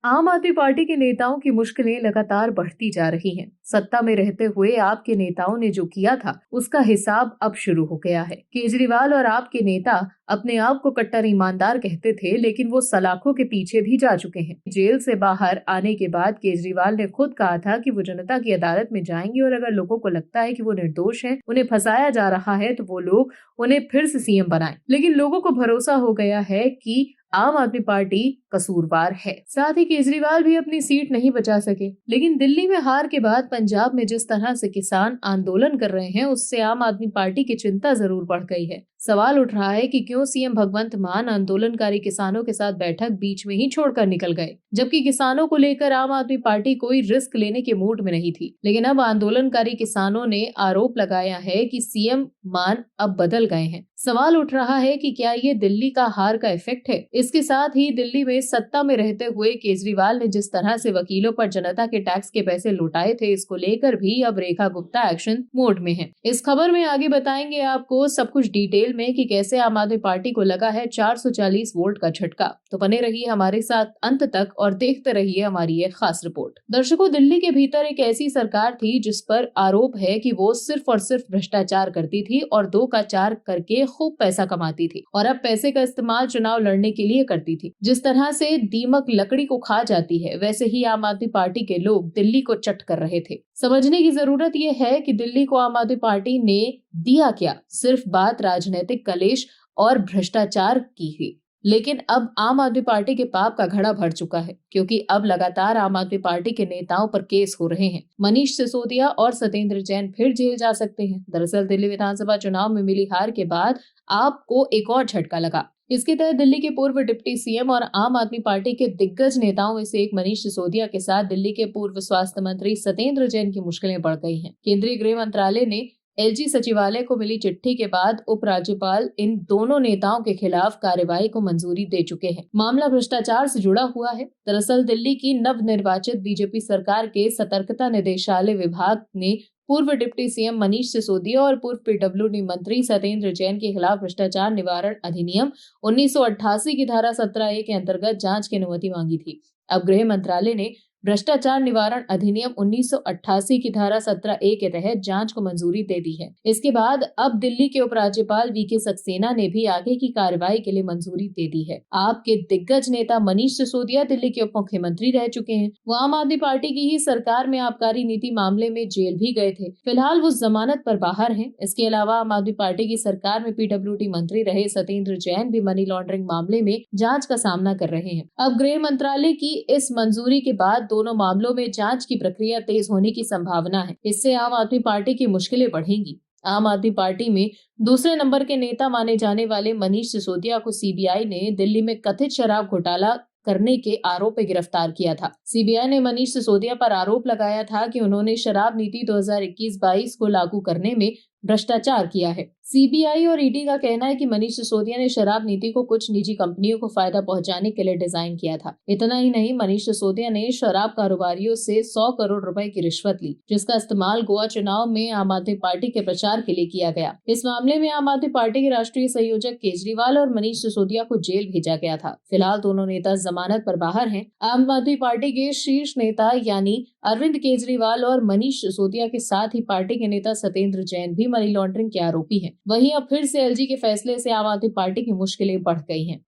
आम आदमी पार्टी के नेताओं की मुश्किलें लगातार बढ़ती जा रही हैं। सत्ता में रहते हुए आपके नेताओं ने जो किया था, उसका हिसाब अब शुरू हो गया है। केजरीवाल और आपके नेता अपने आप को कट्टर ईमानदार कहते थे, लेकिन वो सलाखों के पीछे भी जा चुके हैं। जेल से बाहर आने के बाद केजरीवाल ने खुद कहा था कि वो जनता की अदालत में जाएंगे और अगर लोगों को लगता है कि वो निर्दोष हैं, उन्हें फंसाया जा रहा है, तो वो लोग उन्हें फिर से सीएम बनाएं। लेकिन लोगों को भरोसा हो गया है कि आम आदमी पार्टी कसूरवार है। साथ ही केजरीवाल भी अपनी सीट नहीं बचा सके। लेकिन दिल्ली में हार के बाद पंजाब में जिस तरह से किसान आंदोलन कर रहे हैं, उससे आम आदमी पार्टी की चिंता जरूर बढ़ गई है। सवाल उठ रहा है कि क्यों सीएम भगवंत मान आंदोलनकारी किसानों के साथ बैठक बीच में ही छोड़कर निकल गए, जबकि किसानों को लेकर आम आदमी पार्टी कोई रिस्क लेने के मूड में नहीं थी। लेकिन अब आंदोलनकारी किसानों ने आरोप लगाया है कि सीएम मान अब बदल गए हैं। सवाल उठ रहा है कि क्या ये दिल्ली का हार का इफेक्ट है। इसके साथ ही दिल्ली में सत्ता में रहते हुए केजरीवाल ने जिस तरह से वकीलों पर जनता के टैक्स के पैसे लुटाए थे, इसको लेकर भी अब रेखा गुप्ता एक्शन मोड में है। इस खबर में आगे बताएंगे आपको सब कुछ डिटेल में कि कैसे आम आदमी पार्टी को लगा है 440 वोल्ट का झटका। तो बने रहिए हमारे साथ अंत तक और देखते रहिए हमारी ये खास रिपोर्ट। दर्शकों, दिल्ली के भीतर एक ऐसी सरकार थी जिस पर आरोप है कि वो सिर्फ और सिर्फ भ्रष्टाचार करती थी और 2 का 4 करके खूब पैसा कमाती थी और अब पैसे का इस्तेमाल चुनाव लड़ने के लिए करती थी। जिस तरह से दीमक लकड़ी को खा जाती है, वैसे ही आम आदमी पार्टी के लोग दिल्ली को चट कर रहे थे। समझने की जरूरत यह है कि दिल्ली को आम आदमी पार्टी ने दिया क्या, सिर्फ बात राजनीतिक कलेश और भ्रष्टाचार की ही। लेकिन अब आम आदमी पार्टी के पाप का घड़ा भर चुका है, क्योंकि अब लगातार आम आदमी पार्टी के नेताओं पर केस हो रहे हैं। मनीष सिसोदिया और सत्येंद्र जैन फिर जेल जा सकते हैं। दरअसल दिल्ली विधानसभा चुनाव में मिली हार के बाद आपको एक और झटका लगा। इसके तहत दिल्ली के पूर्व डिप्टी सीएम और आम आदमी पार्टी के दिग्गज नेताओं में से एक मनीष सिसोदिया के साथ दिल्ली के पूर्व स्वास्थ्य मंत्री सत्येंद्र जैन की मुश्किलें बढ़ गई हैं। केंद्रीय गृह मंत्रालय ने एलजी सचिवालय को मिली चिट्ठी के बाद उपराज्यपाल इन दोनों नेताओं के खिलाफ कार्रवाई को मंजूरी दे चुके हैं। मामला भ्रष्टाचार से जुड़ा हुआ है। दरअसल दिल्ली की नवनिर्वाचित बीजेपी सरकार के सतर्कता निदेशालय विभाग ने पूर्व डिप्टी सीएम मनीष सिसोदिया और पूर्व पीडब्ल्यूडी मंत्री सत्येंद्र जैन के खिलाफ भ्रष्टाचार निवारण अधिनियम 1988 की धारा 17A के अंतर्गत जांच की अनुमति मांगी थी। अब गृह मंत्रालय ने भ्रष्टाचार निवारण अधिनियम 1988 की धारा 17A के तहत जांच को मंजूरी दे दी है। इसके बाद अब दिल्ली के उपराज्यपाल वीके सक्सेना ने भी आगे की कार्रवाई के लिए मंजूरी दे दी है। आपके दिग्गज नेता मनीष सिसोदिया दिल्ली के उप मुख्यमंत्री रह चुके हैं। वो आम आदमी पार्टी की ही सरकार में आबकारी नीति मामले में जेल भी गए थे। फिलहाल वो जमानत पर बाहर हैं। इसके अलावा आम आदमी पार्टी की सरकार में पीडब्ल्यूडी मंत्री रहे सत्येंद्र जैन भी मनी लॉन्ड्रिंग मामले में जाँच का सामना कर रहे हैं। अब गृह मंत्रालय की इस मंजूरी के बाद दोनों मामलों में जांच की प्रक्रिया तेज होने की संभावना है। इससे आम आदमी पार्टी की मुश्किलें बढ़ेंगी। आम आदमी पार्टी में दूसरे नंबर के नेता माने जाने वाले मनीष सिसोदिया को सीबीआई ने दिल्ली में कथित शराब घोटाला करने के आरोप में गिरफ्तार किया था। सीबीआई ने मनीष सिसोदिया पर आरोप लगाया था कि उन्होंने शराब नीति 2021-22 को लागू करने में भ्रष्टाचार किया है। सीबीआई और ईडी का कहना है कि मनीष सिसोदिया ने शराब नीति को कुछ निजी कंपनियों को फायदा पहुंचाने के लिए डिजाइन किया था। इतना ही नहीं, मनीष सिसोदिया ने शराब कारोबारियों से 100 करोड़ रुपए की रिश्वत ली, जिसका इस्तेमाल गोवा चुनाव में आम आदमी पार्टी के प्रचार के लिए किया गया। इस मामले में आम आदमी पार्टी के राष्ट्रीय संयोजक केजरीवाल और मनीष सिसोदिया को जेल भेजा गया था। फिलहाल दोनों नेता जमानत पर बाहर हैं। आम आदमी पार्टी के शीर्ष नेता यानी अरविंद केजरीवाल और मनीष सिसोदिया के साथ ही पार्टी के नेता सत्येंद्र जैन भी मनी लॉन्ड्रिंग के आरोपी हैं। वहीं अब फिर से एलजी के फैसले से आम आदमी पार्टी की मुश्किलें बढ़ गई हैं।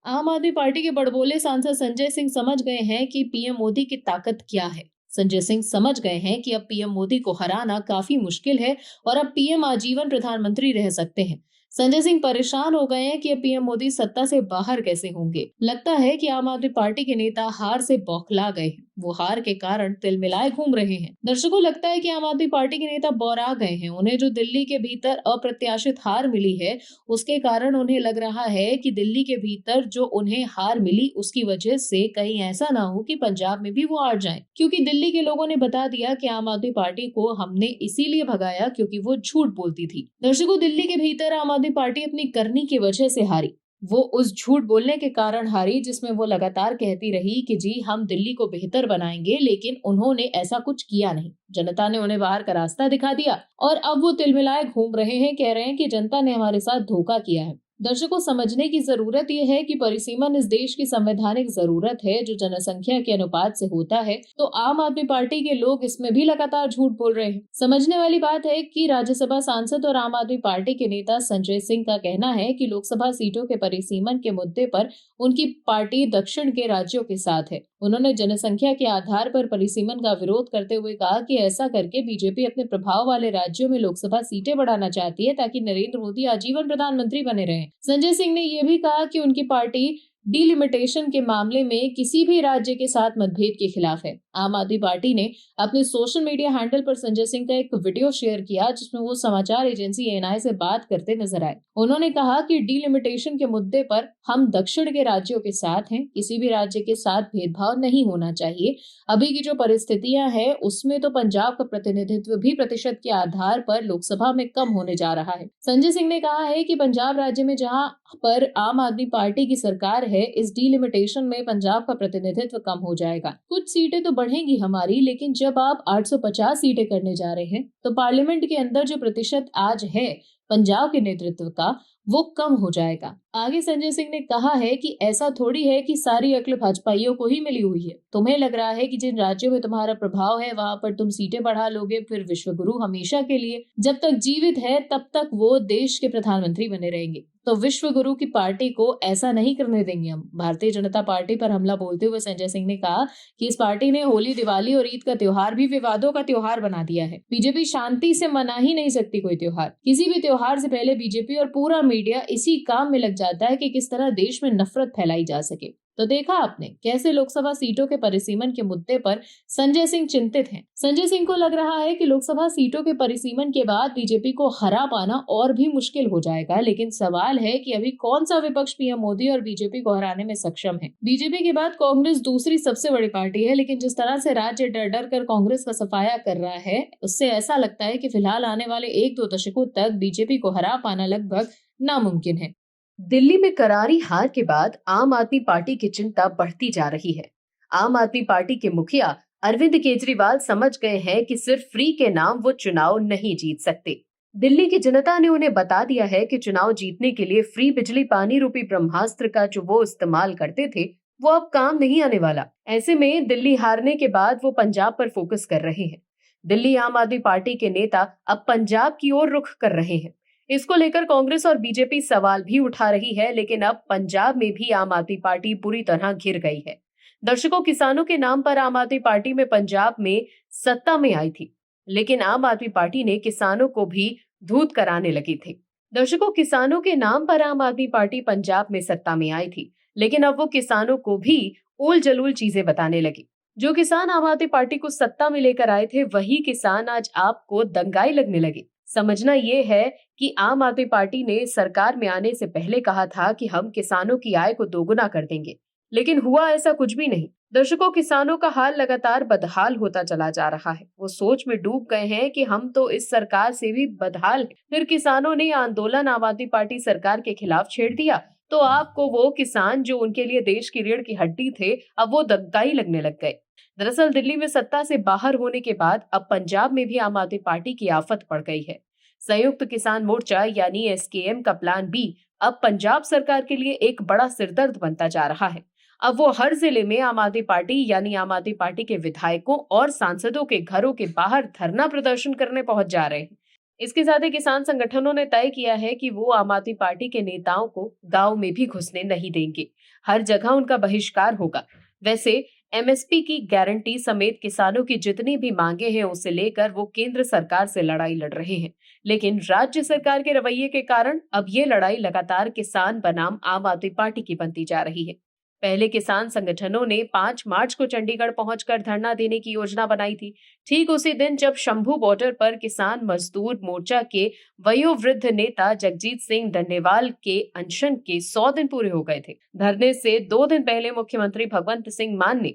आम आदमी पार्टी के बड़बोले सांसद संजय सिंह समझ गए हैं कि पीएम मोदी की ताकत क्या है। संजय सिंह समझ गए हैं कि अब पीएम मोदी को हराना काफी मुश्किल है और अब पीएम आजीवन प्रधानमंत्री रह सकते हैं। संजय सिंह परेशान हो गए हैं कि अब पीएम मोदी सत्ता से बाहर कैसे होंगे। लगता है कि आम आदमी पार्टी के नेता हार से बौखला गए हैं। वो हार के कारण तिलमिलाए घूम रहे हैं। दर्शकों, लगता है कि आम आदमी पार्टी के नेता बौरा गए हैं। उन्हें जो दिल्ली के भीतर अप्रत्याशित हार मिली है, उसके कारण उन्हें लग रहा है कि दिल्ली के भीतर जो उन्हें हार मिली, उसकी वजह से कहीं ऐसा ना हो कि पंजाब में भी वो हार जाएं। क्योंकि दिल्ली के लोगों ने बता दिया कि आम आदमी पार्टी को हमने इसीलिए भगाया क्योंकि वो झूठ बोलती थी। दर्शकों, दिल्ली के भीतर आम आदमी पार्टी अपनी करनी की वजह से हारी। वो उस झूठ बोलने के कारण हारी जिसमें वो लगातार कहती रही कि जी हम दिल्ली को बेहतर बनाएंगे, लेकिन उन्होंने ऐसा कुछ किया नहीं। जनता ने उन्हें बाहर का रास्ता दिखा दिया और अब वो तिलमिलाए घूम रहे हैं, कह रहे हैं कि जनता ने हमारे साथ धोखा किया है। दर्शकों, समझने की जरूरत यह है कि परिसीमन इस देश की संवैधानिक जरूरत है जो जनसंख्या के अनुपात से होता है। तो आम आदमी पार्टी के लोग इसमें भी लगातार झूठ बोल रहे हैं। समझने वाली बात है कि राज्यसभा सांसद और आम आदमी पार्टी के नेता संजय सिंह का कहना है कि लोकसभा सीटों के परिसीमन के मुद्दे पर उनकी पार्टी दक्षिण के राज्यों के साथ है। उन्होंने जनसंख्या के आधार पर परिसीमन का विरोध करते हुए कहा कि ऐसा करके बीजेपी अपने प्रभाव वाले राज्यों में लोकसभा सीटें बढ़ाना चाहती है ताकि नरेंद्र मोदी आजीवन प्रधानमंत्री बने रहें। संजय सिंह ने यह भी कहा कि उनकी पार्टी डिलिमिटेशन के मामले में किसी भी राज्य के साथ मतभेद के खिलाफ है। आम आदमी पार्टी ने अपने सोशल मीडिया हैंडल पर संजय सिंह का एक वीडियो शेयर किया जिसमें वो समाचार एजेंसी एएनआई से बात करते नजर आए। उन्होंने कहा कि डिलिमिटेशन के मुद्दे पर हम दक्षिण के राज्यों के साथ हैं, किसी भी राज्य के साथ भेदभाव नहीं होना चाहिए। अभी की जो परिस्थितियां हैं उसमें तो पंजाब का प्रतिनिधित्व भी प्रतिशत के आधार पर लोकसभा में कम होने जा रहा है। संजय सिंह ने कहा है कि पंजाब राज्य में जहां पर आम आदमी पार्टी की सरकार है, इस डिलिमिटेशन में पंजाब का प्रतिनिधित्व कम हो जाएगा। कुछ सीटें तो बढ़ेंगी हमारी, लेकिन जब आप 850 सीटें करने जा रहे हैं तो पार्लियामेंट के अंदर जो प्रतिशत आज है पंजाब के नेतृत्व का वो कम हो जाएगा। आगे संजय सिंह ने कहा है कि ऐसा थोड़ी है कि सारी अक्ल भाजपाइयों को ही मिली हुई है। तुम्हें लग रहा है कि जिन राज्यों में तुम्हारा प्रभाव है वहां पर तुम सीटें बढ़ा लोगे, फिर विश्वगुरु हमेशा के लिए जब तक जीवित है तब तक वो देश के प्रधानमंत्री बने रहेंगे। तो विश्वगुरु की पार्टी को ऐसा नहीं करने देंगे हम। भारतीय जनता पार्टी पर हमला बोलते हुए संजय सिंह ने कहा कि इस पार्टी ने होली, दिवाली और ईद का त्योहार भी विवादों का त्योहार बना दिया है। बीजेपी शांति से मना ही नहीं सकती कोई त्योहार। किसी भी त्योहार से पहले बीजेपी और पूरा मीडिया इसी काम में लग जाता है कि किस तरह देश में नफरत फैलाई जा सके। तो देखा आपने कैसे लोकसभा सीटों के परिसीमन के मुद्दे पर संजय सिंह चिंतित हैं। संजय सिंह को लग रहा है कि लोकसभा सीटों के परिसीमन के बाद बीजेपी को हरा पाना और भी मुश्किल हो जाएगा, लेकिन सवाल है कि अभी कौन सा विपक्ष पीएम मोदी और बीजेपी को हराने में सक्षम है। बीजेपी के बाद कांग्रेस दूसरी सबसे बड़ी पार्टी है, लेकिन जिस तरह से राज्य डर डर कर कांग्रेस का सफाया कर रहा है उससे ऐसा लगता है कि फिलहाल आने वाले 1-2 दशकों तक बीजेपी को हरा पाना लगभग नामुमकिन है। दिल्ली में करारी हार के बाद आम आदमी पार्टी की चिंता बढ़ती जा रही है। आम आदमी पार्टी के मुखिया अरविंद केजरीवाल समझ गए हैं कि सिर्फ फ्री के नाम वो चुनाव नहीं जीत सकते। दिल्ली की जनता ने उन्हें बता दिया है कि चुनाव जीतने के लिए फ्री बिजली पानी रूपी ब्रह्मास्त्र का जो वो इस्तेमाल करते थे वो अब काम नहीं आने वाला। ऐसे में दिल्ली हारने के बाद वो पंजाब पर फोकस कर रहे हैं। दिल्ली आम आदमी पार्टी के नेता अब पंजाब की ओर रुख कर रहे हैं। इसको लेकर कांग्रेस और बीजेपी सवाल भी उठा रही है, लेकिन अब पंजाब में भी आम आदमी पार्टी पूरी तरह घिर गई है। दर्शकों, किसानों के नाम पर आम आदमी पार्टी में पंजाब में सत्ता में आई थी, लेकिन आम आदमी पार्टी ने किसानों को भी धूत कराने लगी थी। दर्शकों, किसानों के नाम पर आम आदमी पार्टी पंजाब में सत्ता में आई थी, लेकिन अब वो किसानों को भी उल जलूल चीजें बताने लगी। जो किसान आम आदमी पार्टी को सत्ता में लेकर आए थे वही किसान आज आपको दंगाई लगने लगे। समझना ये है कि आम आदमी पार्टी ने सरकार में आने से पहले कहा था कि हम किसानों की आय को दोगुना कर देंगे, लेकिन हुआ ऐसा कुछ भी नहीं। दर्शकों, किसानों का हाल लगातार बदहाल होता चला जा रहा है। वो सोच में डूब गए हैं कि हम तो इस सरकार से भी बदहाल हैं। फिर किसानों ने आंदोलन आम आदमी पार्टी सरकार के खिलाफ छेड़ दिया तो आपको वो किसान जो उनके लिए देश की रीढ़ की हड्डी थे अब वो दंगाई लगने लग गए। दरअसल दिल्ली में सत्ता से बाहर होने के बाद अब पंजाब में भी आम आदमी पार्टी की आफत पड़ गई है। संयुक्त किसान मोर्चा यानी एसकेएम का प्लान बी अब पंजाब सरकार के लिए एक बड़ा सिरदर्द बनता जा रहा है। अब वो हर जिले में आम आदमी पार्टी यानी आम आदमी पार्टी के विधायकों और सांसदों के घरों के बाहर धरना प्रदर्शन करने पहुंच जा रहे हैं। इसके साथ ही किसान संगठनों ने तय किया है कि वो आम आदमी पार्टी के नेताओं को गांव में भी घुसने नहीं देंगे। हर जगह उनका बहिष्कार होगा। वैसे एमएसपी की गारंटी समेत किसानों की जितनी भी मांगे हैं उसे लेकर वो केंद्र सरकार से लड़ाई लड़ रहे हैं, लेकिन राज्य सरकार के रवैये के कारण अब ये लड़ाई लगातार किसान बनाम आम आदमी पार्टी की बनती जा रही है। पहले किसान संगठनों ने 5 मार्च को चंडीगढ़ पहुंचकर धरना देने की योजना बनाई थी। ठीक उसी दिन जब शंभू बॉर्डर पर किसान मजदूर मोर्चा के वयोवृद्ध नेता जगजीत सिंह डंडेवाल के अनशन के 100 दिन पूरे हो गए थे। धरने से 2 दिन पहले मुख्यमंत्री भगवंत सिंह मान ने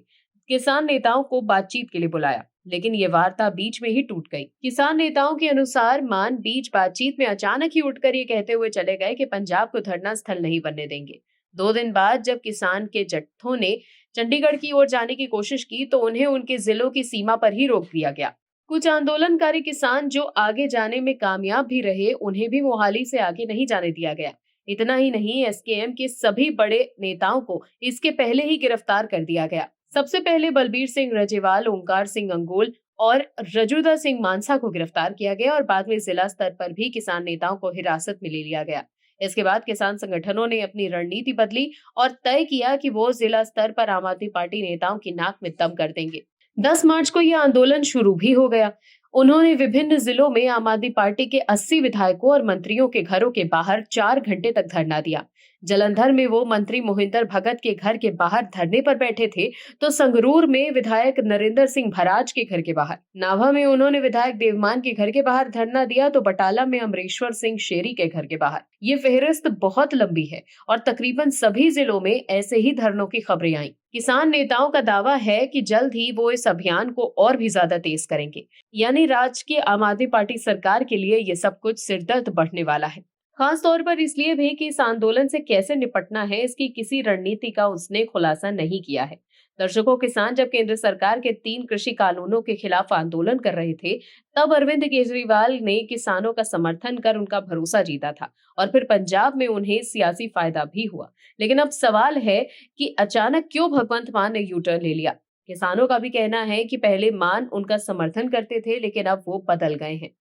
किसान नेताओं को बातचीत के लिए बुलाया, लेकिन ये वार्ता बीच में ही टूट गई। किसान नेताओं के अनुसार मान बीच बातचीत में अचानक ही उठकर ये कहते हुए चले गए कि पंजाब को धरना स्थल नहीं बनने देंगे। 2 दिन बाद जब किसान के जत्थों ने चंडीगढ़ की ओर जाने की कोशिश की तो उन्हें उनके जिलों की सीमा पर ही रोक दिया गया। कुछ आंदोलनकारी किसान जो आगे जाने में कामयाब भी रहे, उन्हें भी मोहाली से आगे नहीं जाने दिया गया। इतना ही नहीं, एसकेएम के सभी बड़े नेताओं को इसके पहले ही गिरफ्तार कर दिया गया। सबसे पहले बलबीर सिंह रजेवाल, ओंकार सिंह अंगोल और रजुदा सिंह मानसा को गिरफ्तार किया गया और बाद में जिला स्तर पर भी किसान नेताओं को हिरासत में ले लिया गया। इसके बाद किसान संगठनों ने अपनी रणनीति बदली और तय किया कि वो जिला स्तर पर आम आदमी पार्टी नेताओं की नाक में दम कर देंगे। 10 मार्च को यह आंदोलन शुरू भी हो गया। उन्होंने विभिन्न जिलों में आम आदमी पार्टी के 80 विधायकों और मंत्रियों के घरों के बाहर 4 घंटे तक धरना दिया। जलंधर में वो मंत्री मोहिंदर भगत के घर के बाहर धरने पर बैठे थे, तो संगरूर में विधायक नरेंद्र सिंह भराज के घर के बाहर, नाभा में उन्होंने विधायक देवमान के घर के बाहर धरना दिया, तो बटाला में अमरेश्वर सिंह शेरी के घर के बाहर। ये फेहरिस्त बहुत लंबी है और तकरीबन सभी जिलों में ऐसे ही धरनों की खबरें आई। किसान नेताओं का दावा है कि जल्द ही वो इस अभियान को और भी ज्यादा तेज करेंगे। यानी राज्य की आम आदमी पार्टी सरकार के लिए ये सब कुछ सिरदर्द बढ़ने वाला है। खास तौर पर इसलिए भी कि इस आंदोलन से कैसे निपटना है, इसकी किसी रणनीति का उसने खुलासा नहीं किया है। दर्शकों, किसान जब केंद्र सरकार के 3 कृषि कानूनों के खिलाफ आंदोलन कर रहे थे, तब अरविंद केजरीवाल ने किसानों का समर्थन कर उनका भरोसा जीता था और फिर पंजाब में उन्हें सियासी फायदा भी हुआ। लेकिन अब सवाल है कि अचानक क्यों भगवंत मान ने यू टर्न ले लिया। किसानों का भी कहना है कि पहले मान उनका समर्थन करते थे, लेकिन अब वो बदल गए हैं।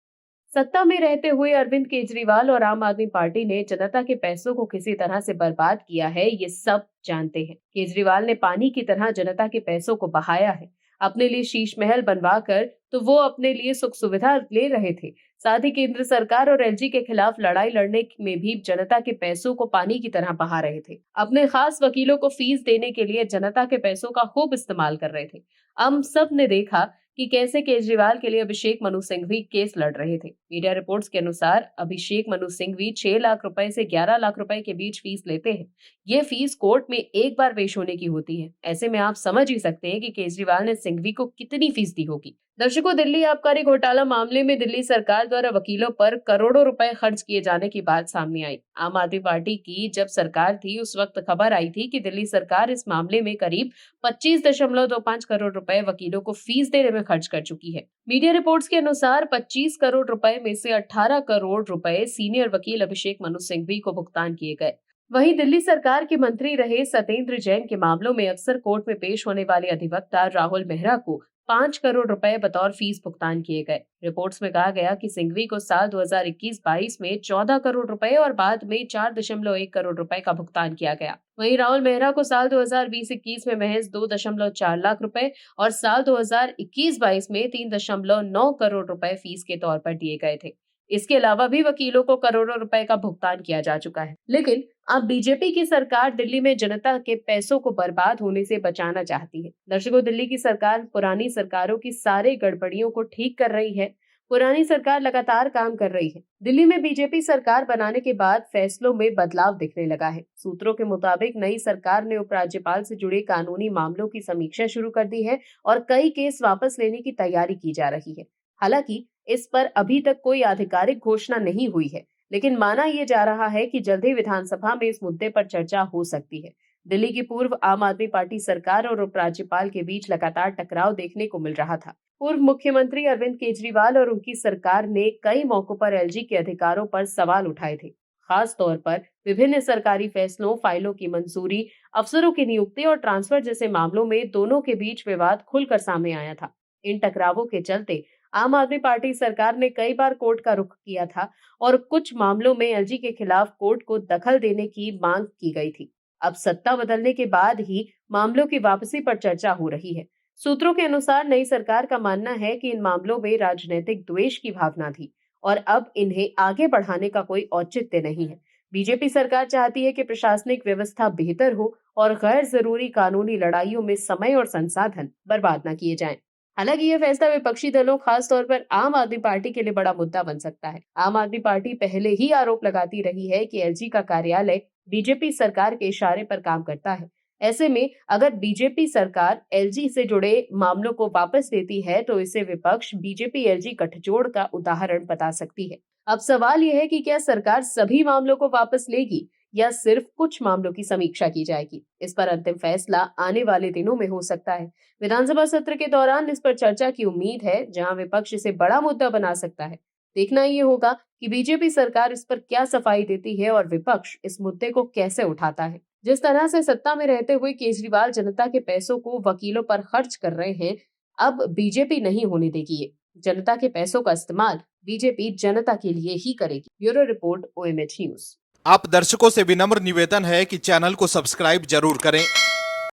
सत्ता में रहते हुए अरविंद केजरीवाल और आम आदमी पार्टी ने जनता के पैसों को किसी तरह से बर्बाद किया है, ये सब जानते हैं। केजरीवाल ने पानी की तरह जनता के पैसों को बहाया है। अपने लिए शीश महल बनवाकर तो वो अपने लिए सुख सुविधा ले रहे थे, साथ ही केंद्र सरकार और एलजी के खिलाफ लड़ाई लड़ने में भी जनता के पैसों को पानी की तरह बहा रहे थे। अपने खास वकीलों को फीस देने के लिए जनता के पैसों का खूब इस्तेमाल कर रहे थे। हम सब ने देखा कि कैसे केजरीवाल के लिए अभिषेक मनु सिंघवी केस लड़ रहे थे। मीडिया रिपोर्ट्स के अनुसार अभिषेक मनु सिंघवी 6 लाख रुपए से 11 लाख रुपए के बीच फीस लेते हैं। ये फीस कोर्ट में एक बार पेश होने की होती है। ऐसे में आप समझ ही सकते हैं कि केजरीवाल ने सिंघवी को कितनी फीस दी होगी। दर्शकों, दिल्ली आबकारी घोटाला मामले में दिल्ली सरकार द्वारा वकीलों पर करोड़ों रुपए खर्च किए जाने की बात सामने आई। आम आदमी पार्टी की जब सरकार थी, उस वक्त खबर आई थी कि दिल्ली सरकार इस मामले में करीब 25.25 करोड़ रुपए वकीलों को फीस देने में खर्च कर चुकी है। मीडिया रिपोर्ट्स के अनुसार 25 करोड़ रुपए में से 18 करोड़ रुपए सीनियर वकील अभिषेक मनु सिंघवी को भुगतान किए गए। वहीं दिल्ली सरकार के मंत्री रहे सत्येंद्र जैन के मामलों में अक्सर कोर्ट में पेश होने वाले अधिवक्ता राहुल मेहरा को 5 करोड़ रुपए बतौर फीस भुगतान किए गए। रिपोर्ट्स में कहा गया कि सिंघवी को साल 2021-22 में 14 करोड़ रुपए और बाद में 4.1 करोड़ रुपए का भुगतान किया गया। वहीं राहुल मेहरा को साल 2020-21 में महज 2.4 लाख रुपए और साल 2021-22 में 3.9 करोड़ रुपए फीस के तौर पर दिए गए थे। इसके अलावा भी वकीलों को करोड़ों रुपए का भुगतान किया जा चुका है। लेकिन अब बीजेपी की सरकार दिल्ली में जनता के पैसों को बर्बाद होने से बचाना चाहती है। दर्शकों, दिल्ली की सरकार पुरानी सरकारों की सारे गड़बड़ियों को ठीक कर रही है। पुरानी सरकार लगातार काम कर रही है। दिल्ली में बीजेपी सरकार बनाने के बाद फैसलों में बदलाव दिखने लगा है। सूत्रों के मुताबिक नई सरकार ने उपराज्यपाल से जुड़े कानूनी मामलों की समीक्षा शुरू कर दी है और कई केस वापस लेने की तैयारी की जा रही है। हालांकि इस पर अभी तक कोई आधिकारिक घोषणा नहीं हुई है, लेकिन माना यह जा रहा है कि जल्द ही विधानसभा में इस मुद्दे पर चर्चा हो सकती है। दिल्ली की पूर्व आम आदमी पार्टी सरकार और उपराज्यपाल के बीच लगातार टकराव देखने को मिल रहा था। पूर्व मुख्यमंत्री अरविंद केजरीवाल और उनकी सरकार ने कई मौकों पर एलजी के अधिकारों पर सवाल उठाए थे। खास तौर पर विभिन्न सरकारी फैसलों, फाइलों की मंजूरी, अफसरों की नियुक्ति और ट्रांसफर जैसे मामलों में दोनों के बीच विवाद खुलकर सामने आया था। इन टकरावों के चलते आम आदमी पार्टी सरकार ने कई बार कोर्ट का रुख किया था और कुछ मामलों में एलजी के खिलाफ कोर्ट को दखल देने की मांग की गई थी। अब सत्ता बदलने के बाद ही मामलों की वापसी पर चर्चा हो रही है। सूत्रों के अनुसार नई सरकार का मानना है कि इन मामलों में राजनीतिक द्वेष की भावना थी और अब इन्हें आगे बढ़ाने का कोई औचित्य नहीं है। बीजेपी सरकार चाहती है कि प्रशासनिक व्यवस्था बेहतर हो और गैर जरूरी कानूनी लड़ाइयों में समय और संसाधन बर्बाद न किए जाएं। हालांकि यह फैसला विपक्षी दलों, खास तौर पर आम आदमी पार्टी के लिए बड़ा मुद्दा बन सकता है। आम आदमी पार्टी पहले ही आरोप लगाती रही है कि एलजी का कार्यालय बीजेपी सरकार के इशारे पर काम करता है। ऐसे में अगर बीजेपी सरकार एलजी से जुड़े मामलों को वापस लेती है तो इसे विपक्ष बीजेपी एलजी गठजोड़ का उदाहरण बता सकती है। अब सवाल यह है कि क्या सरकार सभी मामलों को वापस लेगी या सिर्फ कुछ मामलों की समीक्षा की जाएगी। इस पर अंतिम फैसला आने वाले दिनों में हो सकता है। विधानसभा सत्र के दौरान इस पर चर्चा की उम्मीद है, जहां विपक्ष इसे बड़ा मुद्दा बना सकता है। देखना ये होगा कि बीजेपी सरकार इस पर क्या सफाई देती है और विपक्ष इस मुद्दे को कैसे उठाता है। जिस तरह से सत्ता में रहते हुए केजरीवाल जनता के पैसों को वकीलों पर खर्च कर रहे हैं, अब बीजेपी नहीं होने देगी ये। जनता के पैसों का इस्तेमाल बीजेपी जनता के लिए ही करेगी। Bureau report, OMH news. आप दर्शकों से विनम्र निवेदन है कि चैनल को सब्सक्राइब जरूर करें